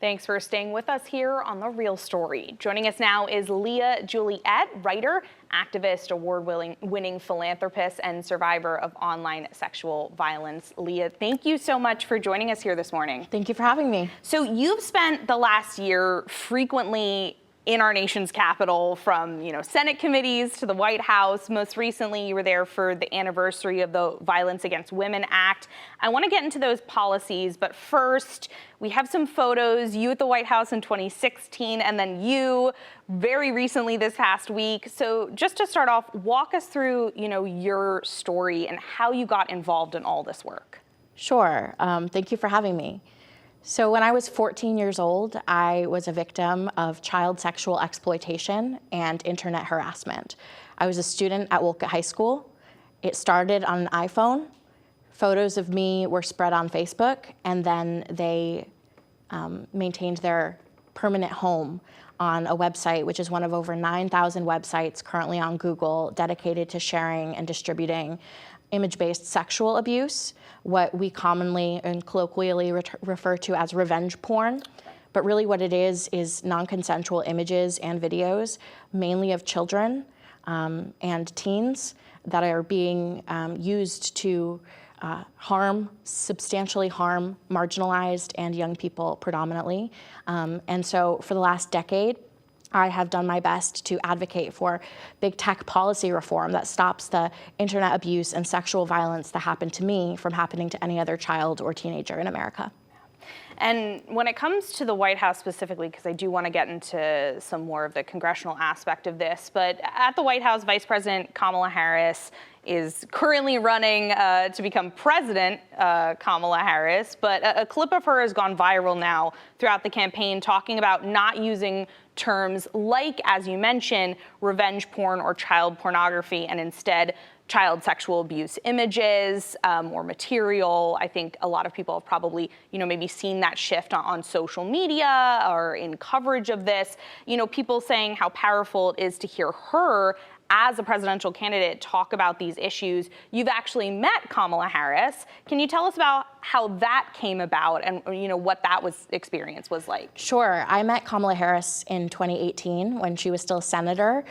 Thanks for staying with us here on The Real Story. Joining us now is Leah Juliett, writer, activist, award-winning philanthropist, and survivor of online sexual violence. Leah, thank you so much for joining us here this morning. Thank you for having me. So you've spent the last year frequently in our nation's capital, from Senate committees to the White House. Most recently, you were there for the anniversary of the Violence Against Women Act. I want to get into those policies, but first, we have some photos, you at the White House in 2016, and then you very recently this past week. So just to start off, walk us through your story and how you got involved in all this work. Sure. Thank you for having me. So when I was 14 years old, I was a victim of child sexual exploitation and internet harassment. I was a student at Wolcott High School. It started on an iPhone. Photos of me were spread on Facebook, and then they maintained their permanent home on a website, which is one of over 9,000 websites currently on Google dedicated to sharing and distributing image-based sexual abuse, what we commonly and colloquially refer to as revenge porn. But really what it is non-consensual images and videos, mainly of children and teens, that are being used to substantially harm marginalized and young people predominantly. And so for the last decade, I have done my best to advocate for big tech policy reform that stops the internet abuse and sexual violence that happened to me from happening to any other child or teenager in America. And when it comes to the White House specifically, because I do want to get into some more of the congressional aspect of this, but at the White House, Vice President Kamala Harris is currently running to become President Kamala Harris, but a clip of her has gone viral now throughout the campaign talking about not using terms like, as you mentioned, revenge porn or child pornography, and instead child sexual abuse images or material. I think a lot of people have probably, maybe seen that shift on social media or in coverage of this. People saying how powerful it is to hear her as a presidential candidate talk about these issues. You've actually met Kamala Harris. Can you tell us about how that came about and what that experience was like? Sure. I met Kamala Harris in 2018 when she was still senator.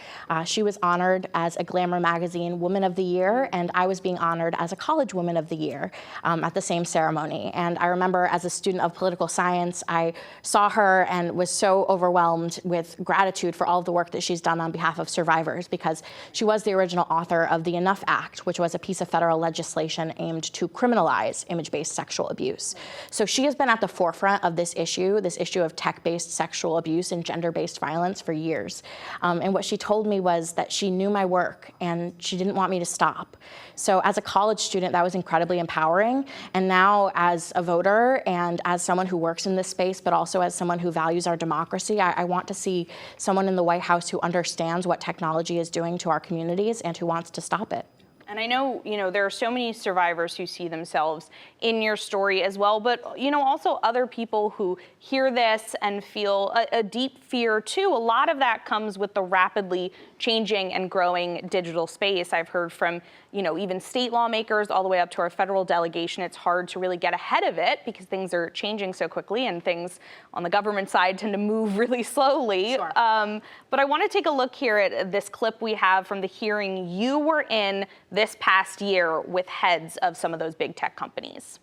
She was honored as a Glamour magazine Woman of the Year, and I was being honored as a College Woman of the Year at the same ceremony. And I remember as a student of political science, I saw her and was so overwhelmed with gratitude for all of the work that she's done on behalf of survivors, because she was the original author of the Enough Act, which was a piece of federal legislation aimed to criminalize image-based sexual abuse. So she has been at the forefront of this issue of tech-based sexual abuse and gender-based violence for years. And what she told me was that she knew my work and she didn't want me to stop. So as a college student, that was incredibly empowering. And now as a voter and as someone who works in this space, but also as someone who values our democracy, I want to see someone in the White House who understands what technology is doing to our communities and who wants to stop it. And I know, there are so many survivors who see themselves in your story as well, but, also other people who hear this and feel a deep fear too. A lot of that comes with the rapidly changing and growing digital space. I've heard from, even state lawmakers all the way up to our federal delegation. It's hard to really get ahead of it because things are changing so quickly and things on the government side tend to move really slowly. Sure. But I want to take a look here at this clip we have from the hearing you were in this past year with heads of some of those big tech companies.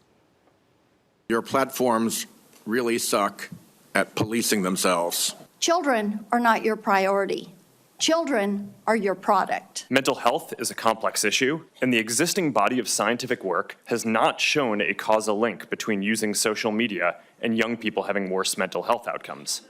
Your platforms really suck at policing themselves. Children are not your priority. Children are your product. Mental health is a complex issue, and the existing body of scientific work has not shown a causal link between using social media and young people having worse mental health outcomes.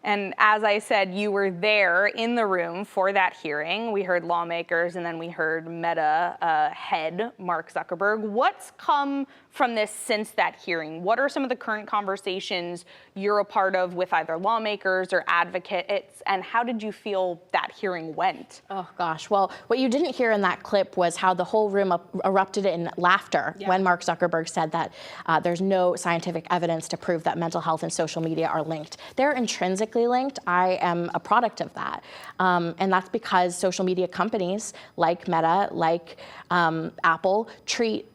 And as I said, you were there in the room for that hearing. We heard lawmakers and then we heard Meta head Mark Zuckerberg. What's come from this since that hearing? What are some of the current conversations you're a part of with either lawmakers or advocates, and how did you feel that hearing went? Oh gosh, well, what you didn't hear in that clip was how the whole room erupted in laughter when Mark Zuckerberg said that there's no scientific evidence to prove that mental health and social media are linked. They're intrinsically linked. I am a product of that. And that's because social media companies like Meta, like Apple, treat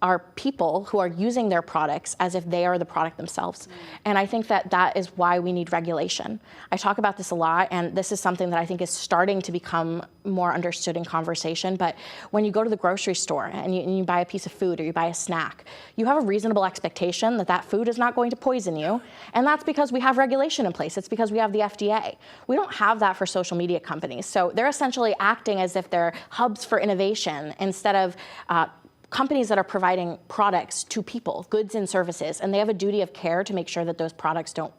are people who are using their products as if they are the product themselves. And I think that that is why we need regulation. I talk about this a lot, and this is something that I think is starting to become more understood in conversation. But when you go to the grocery store and you buy a piece of food or you buy a snack, you have a reasonable expectation that that food is not going to poison you. And that's because we have regulation in place. It's because we have the FDA. We don't have that for social media companies. So they're essentially acting as if they're hubs for innovation instead of companies that are providing products to people, goods and services, and they have a duty of care to make sure that those products don't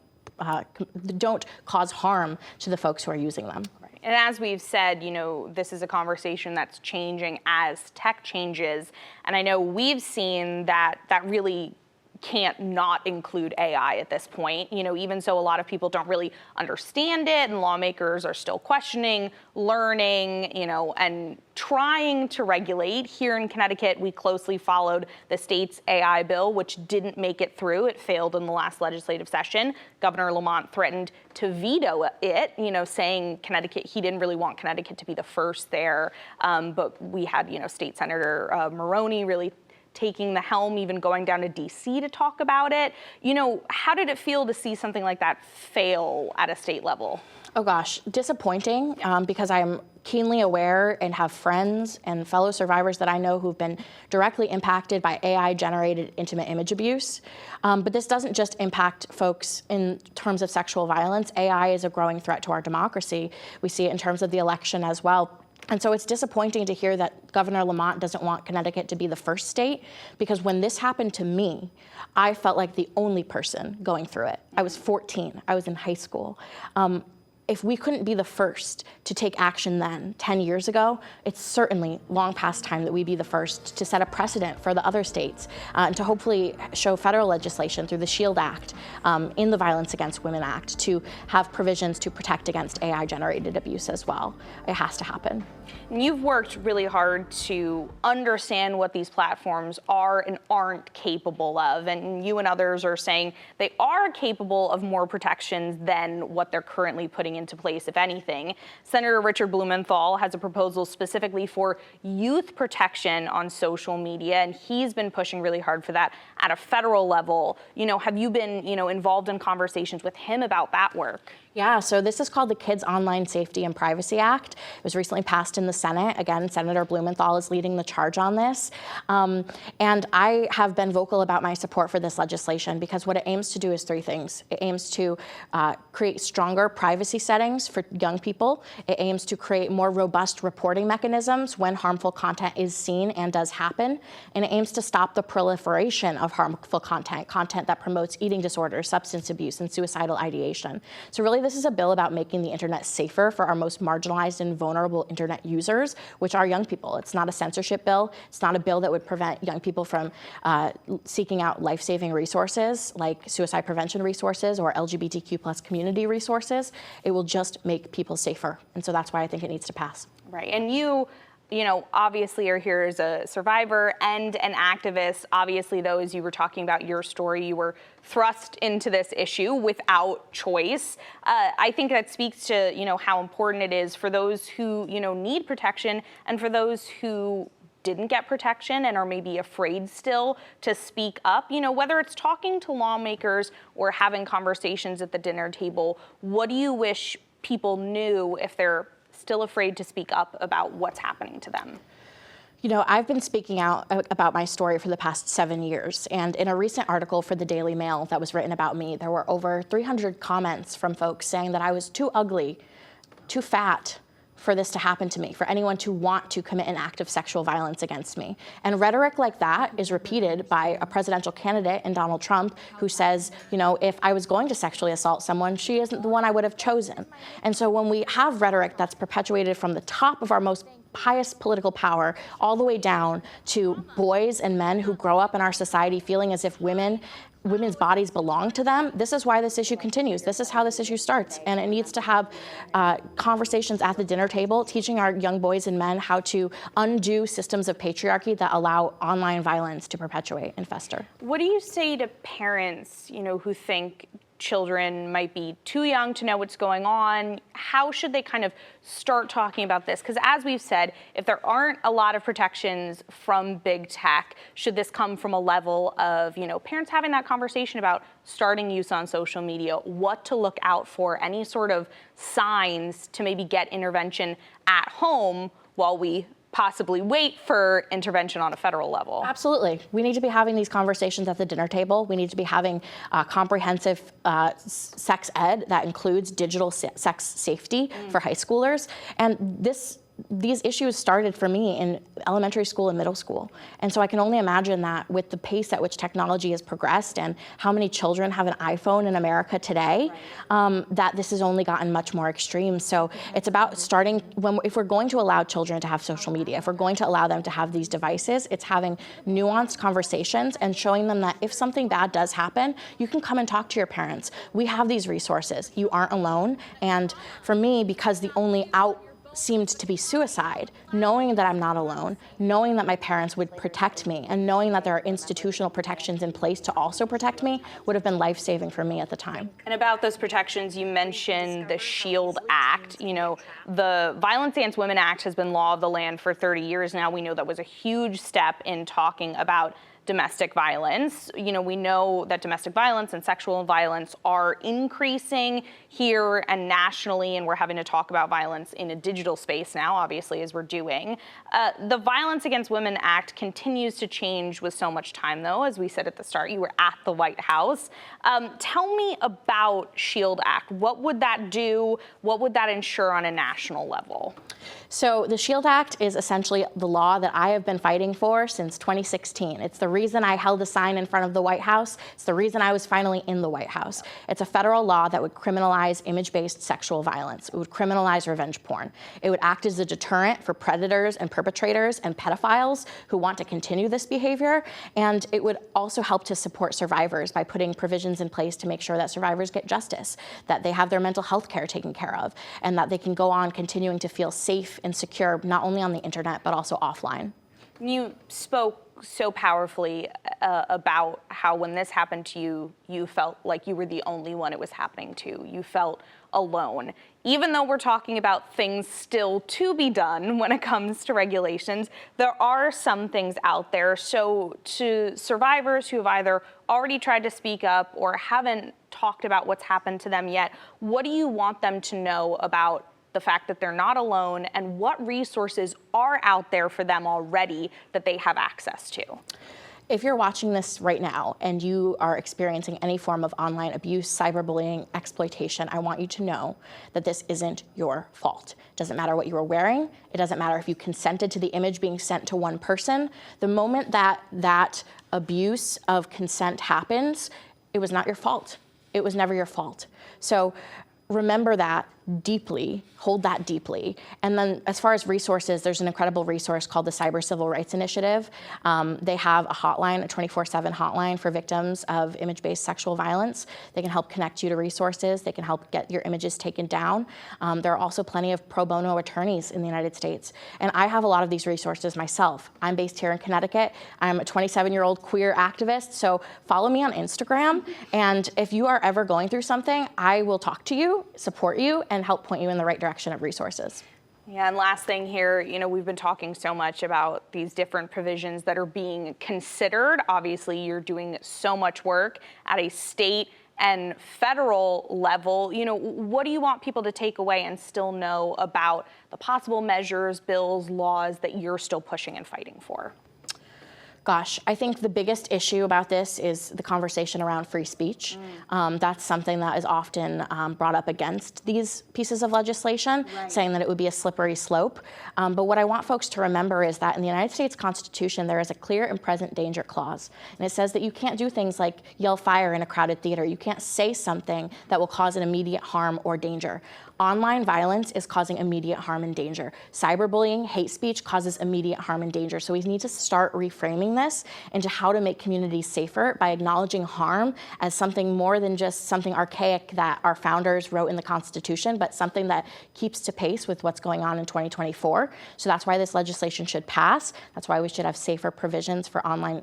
cause harm to the folks who are using them. Right. And as we've said, this is a conversation that's changing as tech changes, and I know we've seen that really can't not include AI at this point. Even so, a lot of people don't really understand it, and lawmakers are still questioning, learning, and trying to regulate. Here in Connecticut, we closely followed the state's AI bill, which didn't make it through. It failed in the last legislative session. Governor Lamont threatened to veto it, saying he didn't really want Connecticut to be the first there. But we had, State Senator Maroney really taking the helm, even going down to DC to talk about it. How did it feel to see something like that fail at a state level? Oh gosh, disappointing, because I'm keenly aware and have friends and fellow survivors that I know who've been directly impacted by AI-generated intimate image abuse. But this doesn't just impact folks in terms of sexual violence. AI is a growing threat to our democracy. We see it in terms of the election as well. And so it's disappointing to hear that Governor Lamont doesn't want Connecticut to be the first state, because when this happened to me, I felt like the only person going through it. I was 14. I was in high school. If we couldn't be the first to take action then, 10 years ago, it's certainly long past time that we be the first to set a precedent for the other states, and to hopefully show federal legislation through the SHIELD Act, in the Violence Against Women Act, to have provisions to protect against AI-generated abuse as well. It has to happen. And you've worked really hard to understand what these platforms are and aren't capable of, and you and others are saying they are capable of more protections than what they're currently putting into place, if anything. Senator Richard Blumenthal has a proposal specifically for youth protection on social media, and he's been pushing really hard for that at a federal level. Have you been, involved in conversations with him about that work? Yeah, so this is called the Kids Online Safety and Privacy Act. It was recently passed in the Senate. Again, Senator Blumenthal is leading the charge on this. And I have been vocal about my support for this legislation because what it aims to do is three things. It aims to create stronger privacy settings for young people. It aims to create more robust reporting mechanisms when harmful content is seen and does happen. And it aims to stop the proliferation of harmful content that promotes eating disorders, substance abuse, and suicidal ideation. So really, this is a bill about making the internet safer for our most marginalized and vulnerable internet users, which are young people. It's not a censorship bill. It's not a bill that would prevent young people from seeking out life-saving resources like suicide prevention resources or LGBTQ+ community resources. It will just make people safer. And so that's why I think it needs to pass. Right. And you obviously are here as a survivor and an activist. Obviously, though, as you were talking about your story, you were thrust into this issue without choice. I think that speaks to, how important it is for those who, need protection and for those who didn't get protection and are maybe afraid still to speak up, whether it's talking to lawmakers or having conversations at the dinner table. What do you wish people knew if they're still afraid to speak up about what's happening to them? I've been speaking out about my story for the past 7 years, and in a recent article for the Daily Mail that was written about me, there were over 300 comments from folks saying that I was too ugly, too fat for this to happen to me, for anyone to want to commit an act of sexual violence against me. And rhetoric like that is repeated by a presidential candidate in Donald Trump who says, if I was going to sexually assault someone, she isn't the one I would have chosen. And so when we have rhetoric that's perpetuated from the top of our most highest political power all the way down to boys and men who grow up in our society feeling as if women's bodies belong to them, this is why this issue continues. This is how this issue starts. And it needs to have conversations at the dinner table, teaching our young boys and men how to undo systems of patriarchy that allow online violence to perpetuate and fester. What do you say to parents, who think children might be too young to know what's going on? How should they kind of start talking about this? Because as we've said, if there aren't a lot of protections from big tech, should this come from a level of, parents having that conversation about starting use on social media, what to look out for, any sort of signs to maybe get intervention at home while we possibly wait for intervention on a federal level? Absolutely. We need to be having these conversations at the dinner table. We need to be having comprehensive sex ed that includes digital sex safety for high schoolers. And these issues started for me in elementary school and middle school. And so I can only imagine that with the pace at which technology has progressed and how many children have an iPhone in America today, that this has only gotten much more extreme. So it's about starting, if we're going to allow children to have social media, if we're going to allow them to have these devices, it's having nuanced conversations and showing them that if something bad does happen, you can come and talk to your parents. We have these resources. You aren't alone. And for me, because the only out seemed to be suicide, knowing that I'm not alone, knowing that my parents would protect me, and knowing that there are institutional protections in place to also protect me would have been life-saving for me at the time. And about those protections, you mentioned the SHIELD Act. The Violence Against Women Act has been law of the land for 30 years now. We know that was a huge step in talking about domestic violence. We know that domestic violence and sexual violence are increasing here and nationally, and we're having to talk about violence in a digital space now, obviously, as we're doing. The Violence Against Women Act continues to change with so much time, though. As we said at the start, you were at the White House. Tell me about SHIELD Act. What would that do? What would that ensure on a national level? So the SHIELD Act is essentially the law that I have been fighting for since 2016. It's the reason I held a sign in front of the White House. It's the reason I was finally in the White House. It's a federal law that would criminalize image-based sexual violence. It would criminalize revenge porn. It would act as a deterrent for predators and perpetrators and pedophiles who want to continue this behavior. And it would also help to support survivors by putting provisions in place to make sure that survivors get justice, that they have their mental health care taken care of, and that they can go on continuing to feel safe and secure, not only on the internet, but also offline. You spoke so powerfully about how when this happened to you, you felt like you were the only one it was happening to. You felt alone. Even though we're talking about things still to be done when it comes to regulations, there are some things out there. So to survivors who have either already tried to speak up or haven't talked about what's happened to them yet, what do you want them to know about the fact that they're not alone, and what resources are out there for them already that they have access to? If you're watching this right now and you are experiencing any form of online abuse, cyberbullying, exploitation, I want you to know that this isn't your fault. It doesn't matter what you were wearing. It doesn't matter if you consented to the image being sent to one person. The moment that abuse of consent happens, it was not your fault. It was never your fault. So remember that deeply, hold that deeply. And then as far as resources, there's an incredible resource called the Cyber Civil Rights Initiative. They have a hotline, a 24/7 hotline for victims of image-based sexual violence. They can help connect you to resources. They can help get your images taken down. There are also plenty of pro bono attorneys in the United States. And I have a lot of these resources myself. I'm based here in Connecticut. I'm a 27-year-old queer activist, so follow me on Instagram. And if you are ever going through something, I will talk to you, support you, and help point you in the right direction of resources. Yeah, and last thing here, we've been talking so much about these different provisions that are being considered. Obviously, you're doing so much work at a state and federal level. What do you want people to take away and still know about the possible measures, bills, laws that you're still pushing and fighting for? Gosh, I think the biggest issue about this is the conversation around free speech. That's something that is often brought up against these pieces of legislation, saying that it would be a slippery slope. But what I want folks to remember is that in the United States Constitution, there is a clear and present danger clause. And it says that you can't do things like yell fire in a crowded theater. You can't say something that will cause an immediate harm or danger. Online violence is causing immediate harm and danger. Cyberbullying, hate speech causes immediate harm and danger. So we need to start reframing this into how to make communities safer by acknowledging harm as something more than just something archaic that our founders wrote in the Constitution, but something that keeps to pace with what's going on in 2024. So that's why this legislation should pass. That's why we should have safer provisions for online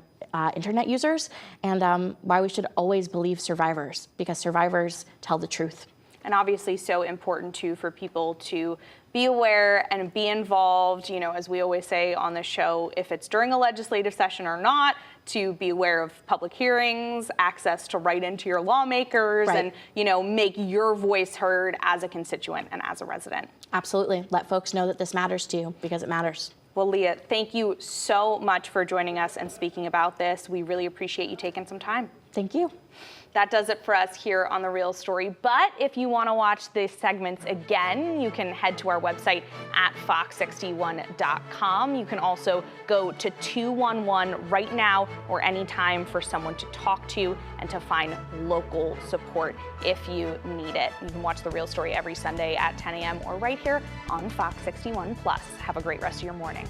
internet users, and why we should always believe survivors, because survivors tell the truth. And obviously so important too for people to be aware and be involved, you know, as we always say on the show, if it's during a legislative session or not, to be aware of public hearings, access to write into your lawmakers, Right. and, you know, make your voice heard as a constituent and as a resident. Absolutely. Let folks know that this matters to you, because it matters. Well, Leah, thank you so much for joining us and speaking about this. We really appreciate you taking some time. Thank you. That does it for us here on The Real Story. But if you want to watch these segments again, you can head to our website at fox61.com. You can also go to 211 right now or anytime for someone to talk to and to find local support if you need it. You can watch The Real Story every Sunday at 10 a.m. or right here on Fox 61 Plus. Have a great rest of your morning.